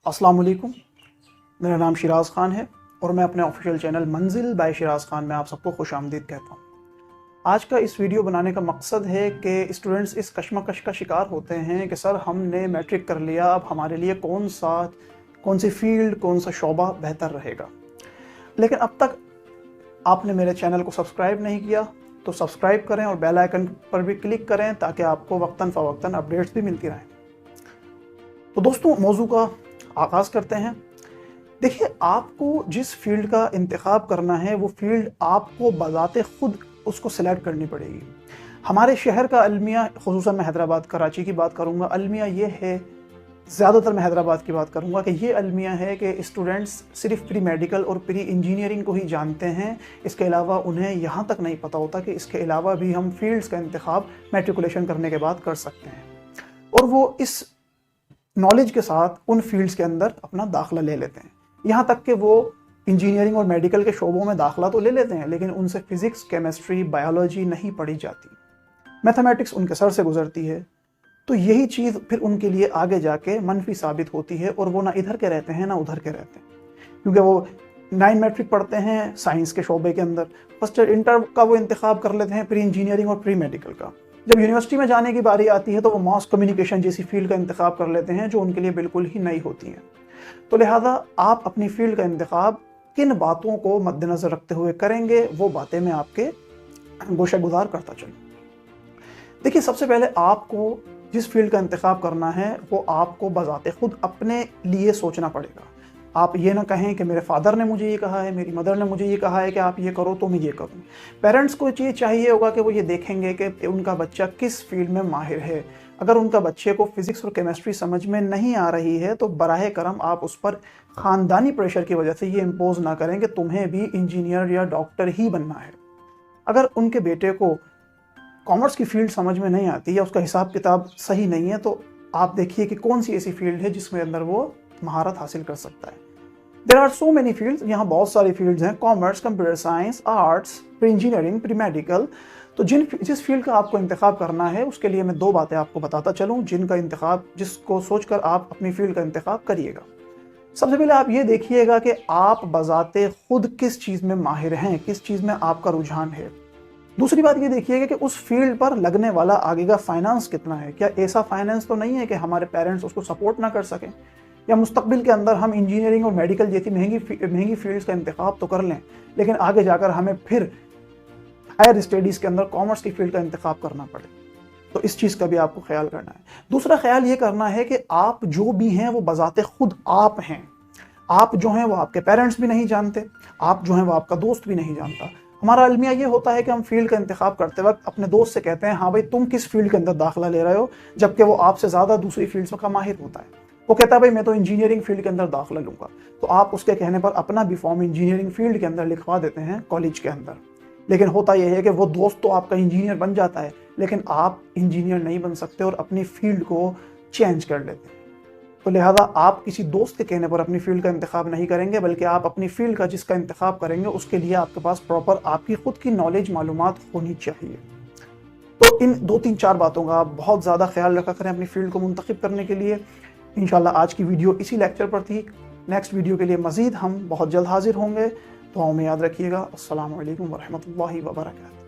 अस्सलाम वालेकुम। मेरा नाम शिराज़ ख़ान है और मैं अपने ऑफिशियल चैनल मंजिल बाय शिराज़ ख़ान में आप सबको खुशामदीद कहता हूँ। आज का इस वीडियो बनाने का मकसद है कि स्टूडेंट्स इस कश्मकश का शिकार होते हैं कि सर हमने मैट्रिक कर लिया, अब हमारे लिए कौन सी फील्ड, कौन सा शोबा बेहतर रहेगा। लेकिन अब तक आपने मेरे चैनल को सब्सक्राइब नहीं किया तो सब्सक्राइब करें और बेल आइकन पर भी क्लिक करें ताकि आपको वक्तन फ़वक्तन अपडेट्स भी मिलती रहें। तो दोस्तों, मौजू का आगाज़ करते हैं। देखिए, आपको जिस फील्ड का इंतखाब करना है वो फील्ड आपको बज़ाते खुद उसको सेलेक्ट करनी पड़ेगी। हमारे शहर का अलमिया, खुसूसन मैं हैदराबाद कराची की बात करूँगा, अलमिया ये है, ज़्यादातर मैं हैदराबाद की बात करूँगा कि ये अलमिया है कि स्टूडेंट्स सिर्फ प्री मेडिकल और प्री इंजीनियरिंग को ही जानते हैं। इसके अलावा उन्हें यहाँ तक नहीं पता होता कि इसके अलावा भी हम फील्ड्स का इंतखाब मैट्रिकुलेशन करने के बाद कर सकते हैं, और वो इस नॉलेज के साथ उन फील्ड्स के अंदर अपना दाखिला ले लेते हैं। यहाँ तक कि वो इंजीनियरिंग और मेडिकल के शोबों में दाखिला तो ले लेते हैं, लेकिन उनसे फिज़िक्स, केमिस्ट्री, बायोलॉजी नहीं पढ़ी जाती, मैथमेटिक्स उनके सर से गुजरती है। तो यही चीज़ फिर उनके लिए आगे जाके मनफी साबित होती है और वो ना इधर के रहते हैं ना उधर के रहते हैं, क्योंकि वो 9 मैट्रिक पढ़ते हैं साइंस के शोबे के अंदर, फर्स्ट इंटर का वो इंतखाब कर लेते हैं प्री इंजीनियरिंग और प्री मेडिकल का। जब यूनिवर्सिटी में जाने की बारी आती है तो वो मास कम्युनिकेशन जैसी फील्ड का इंतखाब कर लेते हैं जो उनके लिए बिल्कुल ही नई होती हैं। तो लिहाजा आप अपनी फील्ड का इंतखाब किन बातों को मद्देनज़र रखते हुए करेंगे, वो बातें मैं आपके गोशा गुजार करता चलूँ। देखिए, सबसे पहले आपको जिस फील्ड का इंतखाब करना है वो आपको बज़ाते खुद अपने लिए सोचना पड़ेगा। आप ये ना कहें कि मेरे फादर ने मुझे ये कहा है, मेरी मदर ने मुझे ये कहा है कि आप ये करो तो मैं ये करूँ। पेरेंट्स को ये चाहिए होगा कि वो ये देखेंगे कि उनका बच्चा किस फील्ड में माहिर है। अगर उनका बच्चे को फिज़िक्स और केमिस्ट्री समझ में नहीं आ रही है तो बराह करम आप उस पर ख़ानदानी प्रेशर की वजह से ये इम्पोज ना करें कि तुम्हें भी इंजीनियर या डॉक्टर ही बनना है। अगर उनके बेटे को कॉमर्स की फील्ड समझ में नहीं आती या उसका हिसाब किताब सही नहीं है तो आप देखिए कि कौन सी ऐसी फील्ड है जिसमें अंदर वो महारत हासिल कर सकता है। There are so many fields, यहाँ बहुत सारी फील्ड्स हैं, commerce, computer science, arts, pre engineering, pre medical. तो जिस फील्ड का आपको इंतखाब करना है उसके लिए मैं 2 बातें आपको बताता चलूँ जिसको सोचकर आप अपनी फील्ड का इंतखाब करिएगा। सबसे पहले आप ये देखिएगा कि आप बज़ाते खुद किस चीज़ में माहिर हैं, किस चीज़ में आपका रुझान है। दूसरी बात ये देखिएगा कि उस फील्ड पर लगने वाला आगे का फाइनेंस कितना है। क्या ऐसा फाइनेंस तो नहीं है कि हमारे पेरेंट्स उसको सपोर्ट ना कर सकें, या मुस्तकबिल के अंदर हम इंजीनियरिंग और मेडिकल जैसी महंगी फील्ड्स का इंतखाब तो कर लें लेकिन आगे जाकर हमें फिर हायर स्टडीज़ के अंदर कॉमर्स की फील्ड का इंतखाब करना पड़े। तो इस चीज़ का भी आपको ख्याल करना है। दूसरा ख्याल ये करना है कि आप जो भी हैं वो बज़ाते खुद आप हैं। आप जो हैं वो आपके पेरेंट्स भी नहीं जानते, आप जो हैं वो आपका दोस्त भी नहीं जानता। हमारा अलमिया ये होता है कि हम फील्ड का इंतखाब करते वक्त अपने दोस्त से कहते हैं, हाँ भाई तुम किस फील्ड के अंदर दाखिला ले रहे हो, जबकि वो आपसे ज़्यादा दूसरी फील्ड्स का माहिर होता है। वो कहता है भाई मैं तो इंजीनियरिंग फील्ड के अंदर दाखिला लूँगा, तो आप उसके कहने पर अपना भी फॉर्म इंजीनियरिंग फील्ड के अंदर लिखवा देते हैं कॉलेज के अंदर। लेकिन होता यह है कि वो दोस्त तो आपका इंजीनियर बन जाता है लेकिन आप इंजीनियर नहीं बन सकते और अपनी फील्ड को चेंज कर लेते हैं। तो लिहाजा आप किसी दोस्त के कहने पर अपनी फील्ड का इंतखाब नहीं करेंगे, बल्कि आप अपनी फील्ड का जिसका इंतखाब करेंगे उसके लिए आपके पास प्रॉपर आपकी खुद की नॉलेज, मालूमात होनी चाहिए। तो इन 2-3-4 बातों का आप बहुत ज़्यादा ख्याल रखा करें अपनी फील्ड को मुंतखब करने के लिए। इंशाल्लाह आज की वीडियो इसी लेक्चर पर थी। नेक्स्ट वीडियो के लिए मज़ीद हम बहुत जल्द हाजिर होंगे। दुआओं में याद रखिएगा। अस्सलामु अलैकुम वरहमतुल्लाहि वबरकातुहू।